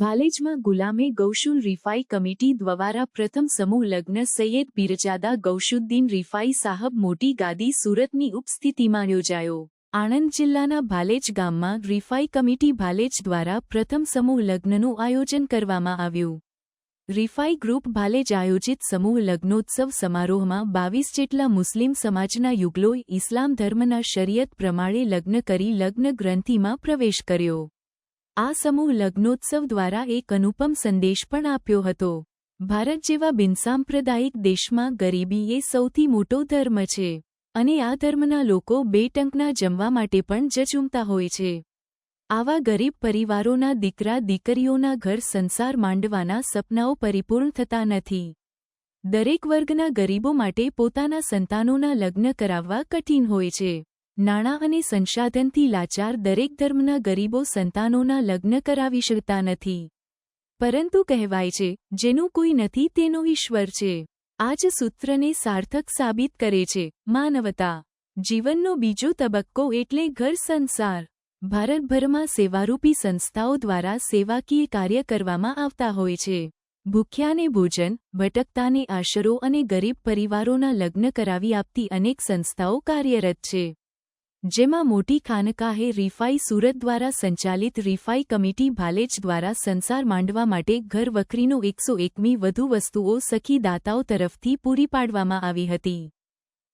ભાલેજમાં ગુલામે ગૌશુલ Rifai committee દ્વારા પ્રથમ સમૂહ લગ્ન સૈયદ પીરજાદા ગૌશુદ્દીન રિફાઈ સાહબ મોટી ગાદી સુરતની ઉપસ્થિતિમાં યોજાયો। આણંદ જિલ્લાના ભાલેજ ગામમાં રિફાઈ કમિટી ભાલેજ દ્વારા પ્રથમ સમૂહ લગ્નનું આયોજન કરવામાં આવ્યું। રિફાઈ ગ્રુપ ભાલેજ આયોજિત સમૂહ લગ્નોત્સવ સમારોહમાં 22 જેટલા મુસ્લિમ સમાજના યુગલોએ ઇસ્લામ ધર્મના શરિયત પ્રમાણે લગ્ન કરી લગ્ન ગ્રંથિમાં પ્રવેશ કર્યો। આ સમૂહ લગ્નોત્સવ દ્વારા એક અનુપમ સંદેશ પણ આપ્યો હતો। ભારત જેવા બિનસાંપ્રદાયિક દેશમાં ગરીબી એ સૌથી મોટો ધર્મ છે અને આ ધર્મના લોકો બે ટંકના જમવા માટે પણ ઝઝૂમતા હોય છે। આવા ગરીબ પરિવારોના દીકરા દીકરીઓના ઘર સંસાર માંડવાના સપનાઓ પરિપૂર્ણ થતા નથી। દરેક વર્ગના ગરીબો માટે પોતાના સંતાનોના લગ્ન કરાવવા કઠિન હોય છે। નાણાં અને સંસાધનથી લાચાર દરેક ધર્મના ગરીબો સંતાનોના લગ્ન કરાવી શકતા નથી, પરંતુ કહેવાય છે જેનું કોઈ નથી તેનો ઈશ્વર છે। આ જ સૂત્રને સાર્થક સાબિત કરે છે માનવતા। જીવનનો બીજો તબક્કો એટલે ઘર સંસાર। ભારતભરમાં સેવારૂપી સંસ્થાઓ દ્વારા સેવાકીય કાર્ય કરવામાં આવતા હોય છે। ભૂખ્યાને ભોજન, ભટકતાને આશરો અને ગરીબ પરિવારોના લગ્ન કરાવી આપતી અનેક સંસ્થાઓ કાર્યરત છે, જેમાં મોટી ખાનકાહે રિફાઈ સુરત દ્વારા સંચાલિત રિફાઈ કમિટી ભાલેજ દ્વારા સંસાર માંડવા માટે ઘર વખરીનો 101મી વધુ વસ્તુઓ સખી દાતાઓ તરફથી પૂરી પાડવામાં આવી હતી।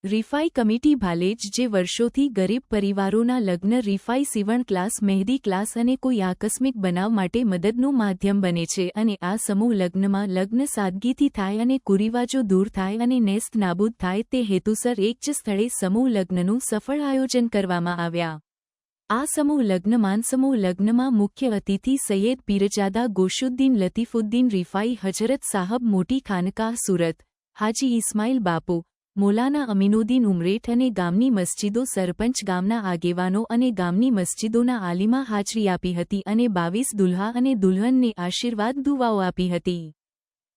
રિફાઈ કમિટી ભાલેજ જે વર્ષોથી ગરીબ પરિવારોના લગ્ન રિફાઈ સીવણ ક્લાસ, મહેંદી ક્લાસ અને કોઈ આકસ્મિક બનાવ માટે મદદનું માધ્યમ બને છે અને આ સમૂહ લગ્નમાં લગ્ન સાદગીથી થાય અને કુરિવાજો દૂર થાય અને નેસ્ત નાબૂદ થાય તે હેતુસર એક જ સ્થળે સમૂહ લગ્નનું સફળ આયોજન કરવામાં આવ્યા। આ સમૂહ લગ્નમાં મુખ્ય અતિથિ સૈયદ પીરજાદા ગોશુદ્દીન લતીફુદ્દીન રિફાઈ હજરત સાહબ મોટી ખાનકાહ સુરત, હાજી ઇસ્માઇલ બાપુ, મૌલાના અમીનુદ્દીન ઉમરેઠ અને ગામની મસ્જિદો સરપંચ, ગામના આગેવાનો અને ગામની મસ્જિદોના આલિમા હાજરી આપી હતી અને 22 દુલ્હા અને દુલ્હનને આશીર્વાદ દુઆઓ આપી હતી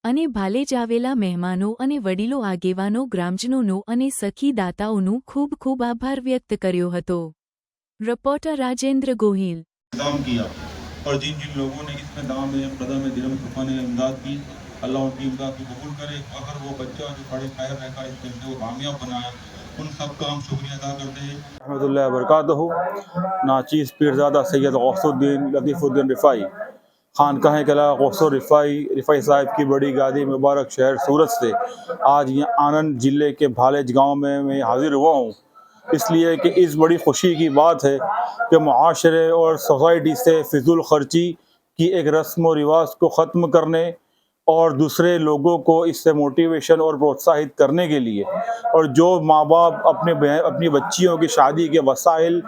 અને ભાલેજ આવેલા મહેમાનો અને વડીલો, આગેવાનો, ગ્રામજનોનો અને સખી દાતાઓનું ખૂબ ખૂબ આભાર વ્યક્ત કર્યો હતો। रिपोर्टर राजेंद्र गोहिल। काम किया और जिन जिन लोगों ने इसमें दाम में कदम में दिरम ने इमदाद की, अल्लाह उनकी इमदाद को कबूल करे। अगर वो बच्चा जो बड़े खैर रहकर इस पेशे को कामयाब बनाया, उन सब का हम शुक्रिया अदा करते हैं। रहमतुल्लाह बरकातहू। नाचीज़ पीरजादा सैयद गौसुद्दीन लतीफुद्दीन रिफाई खानकाह किला गौसुर रिफाई साहिब की बड़ी गादी मुबारक शहर सूरत से आज यहाँ आनंद जिले के भालेज गाँव में मैं हाजिर हुआ हूँ, इसलिए कि इस बड़ी खुशी की बात है कि मुआशरे और सोसाइटी से फिजूल खर्ची की एक रस्म व रिवाज को ख़त्म करने और दूसरे लोगों को इससे मोटिवेशन और प्रोत्साहित करने के लिए, और जो माँ बाप अपनी बच्चियों की शादी के वसाइल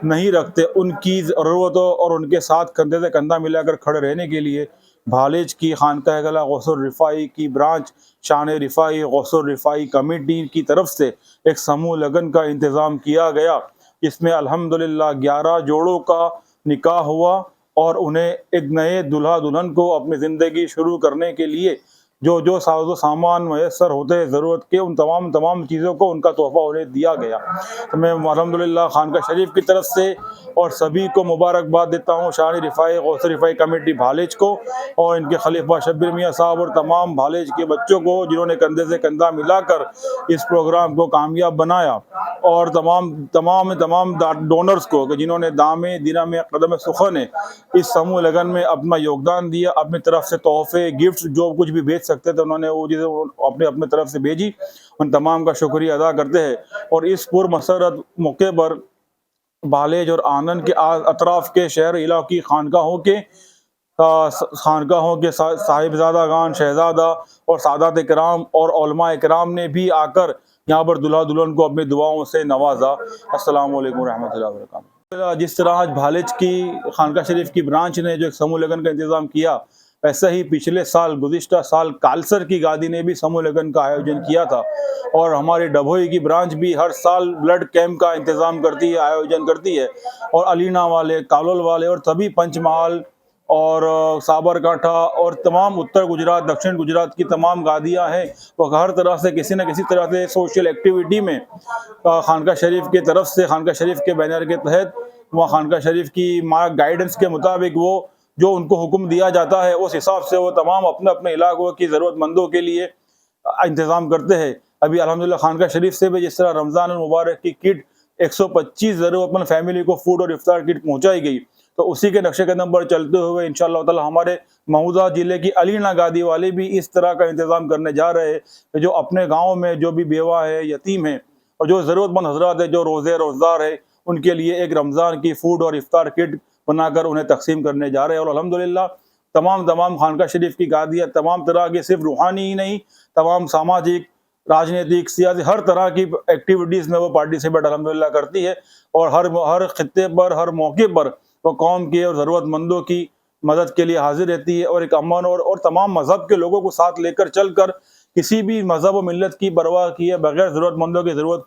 नहीं रखते, उनकी ज़रूरतों और उनके साथ कंधे से कंधा मिलाकर खड़े रहने के लिए भालेज की खानकाह किला गौसुर रिफाई की ब्रांच शान रिफाई गौसुर रिफाई कमेटी की तरफ से एक समूह लगन का इंतज़ाम किया गया। इसमें अल्हम्दुलिल्लाह 11 जोड़ों का निकाह हुआ और उन्हें एक नए दुल्हा दुल्हन को अपनी ज़िंदगी शुरू करने के लिए जो जो साजो सामान मैसर होते हैं ज़रूरत के, उन तमाम चीज़ों को उनका तोहफ़ा उन्हें दिया गया। तो मैं अल्हम्दुलिल्लाह खानकाह शरीफ की तरफ से और सभी को मुबारकबाद देता हूँ, शान रिफाई गौसुर रिफाई कमेटी भालेज को और इनके खलीफा शब्बीर मियाँ साहब और तमाम भालेज के बच्चों को जिन्होंने कंधे से कंधा मिलाकर इस प्रोग्राम को कामयाब बनाया, और तमाम डोनर्स को जिन्होंने दामे दिरहम कदम सुखने इस समूह लगन में अपना योगदान दिया। अपनी तरफ से तोहफे, गिफ्ट जो कुछ भी भेज सकते थे उन्होंने वो चीज़ें अपने तरफ से भेजी। उन तमाम का शुक्रिया अदा करते हैं। और इस पुरमसरत मौके पर भालेज और आनंद के अतराफ़ के शहर इलाक़ी खानकाहों के साहिबजादागान, शहजादा और सादात इकराम और उलमा इकराम ने भी आकर यहाँ पर दुल्हा दुल्हन को अपनी दुआओं से नवाजा। अस्सलामु अलैकुम रहमतुल्लाहि व बरकातहू। जिस तरह आज भालेज की खानकाह शरीफ की ब्रांच ने जो एक समूह लगन का इंतज़ाम किया, ऐसा ही पिछले साल गुज़िश्ता साल कालसर की गादी ने भी समूह लगन का आयोजन किया था। और हमारी डभोई की ब्रांच भी हर साल ब्लड कैंप का इंतज़ाम करती है, आयोजन करती है। और अलीना वाले, कालोल वाले और सभी पंचमहाल और साबरकांठा और तमाम उत्तर गुजरात, दक्षिण गुजरात की तमाम गादियाँ हैं, वो हर तरह से किसी न किसी तरह से सोशल एक्टिविटी में खानकाह शरीफ की तरफ से, खानकाह शरीफ के बैनर के तहत वहाँ खानकाह शरीफ की गाइडेंस के मुताबिक वो जो उनको हुक्म दिया जाता है उस हिसाब से वो तमाम अपने अपने इलाकों की ज़रूरतमंदों के लिए इंतज़ाम करते हैं। अभी अल्हम्दुलिल्लाह खानका शरीफ से भी जिस तरह रमज़ान मुबारक की किट 125 ज़रूरतमंद फैमिली को फूड और इफ्तार किट पहुँचाई गई, तो उसी के नक्शे कदम पर चलते हुए इंशाअल्लाह ताला हमारे मऊदा ज़िले की अलीना गादी वाले भी इस तरह का इंतज़ाम करने जा रहे हैं कि जो अपने गाँव में जो भी बेवा है, यतीम है और जो ज़रूरतमंद हज़रात है, जो रोज़ेदार है, उनके लिए एक रमज़ान की फूड और इफ्तार किट बनाकर उन्हें तकसीम करने जा रहे हैं। और अल्हम्दुलिल्लाह तमाम खानका शरीफ की गादियाँ तमाम तरह की सिर्फ रूहानी ही नहीं, तमाम सामाजिक, राजनीतिक, सियासी हर तरह की एक्टिविटीज़ में वो पार्टिसिपेट अल्हम्दुलिल्लाह करती है और हर खित्ते पर, हर मौके पर वो कौम के और ज़रूरतमंदों की मदद के लिए हाजिर रहती है और एक अमन और तमाम मज़हब के लोगों को साथ लेकर चलकर किसी भी मज़हब और मिल्लत की परवाह किए बगैर ज़रूरतमंदों की ज़रूरत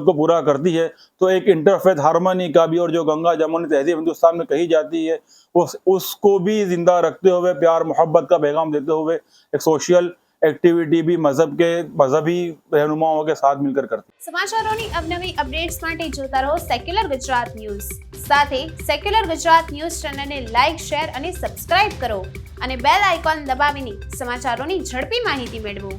को पूरा करती है। तो एक इंटरफेथ हार्मनी का भी और जो गंगा जमुनी तहज़ीब हिंदुस्तान में कही जाती है उसको भी ज़िंदा रखते हुए, प्यार मोहब्बत का पैगाम देते हुए एक सोशल एक्टिविटी भी मजहबी रहनुमाओं के साथ मिलकर करती है। સમાચારોની અવનવી અપડેટ્સ માટે જોતા રહો સેક્યુલર ગુજરાત ન્યૂઝ. સાથે સેક્યુલર ગુજરાત ન્યૂઝ ચેનલને લાઇક, શેર અને સબસ્ક્રાઇબ કરો અને બેલ આઇકોન દબાવીને સમાચારોની ઝડપી માહિતી મેળવો.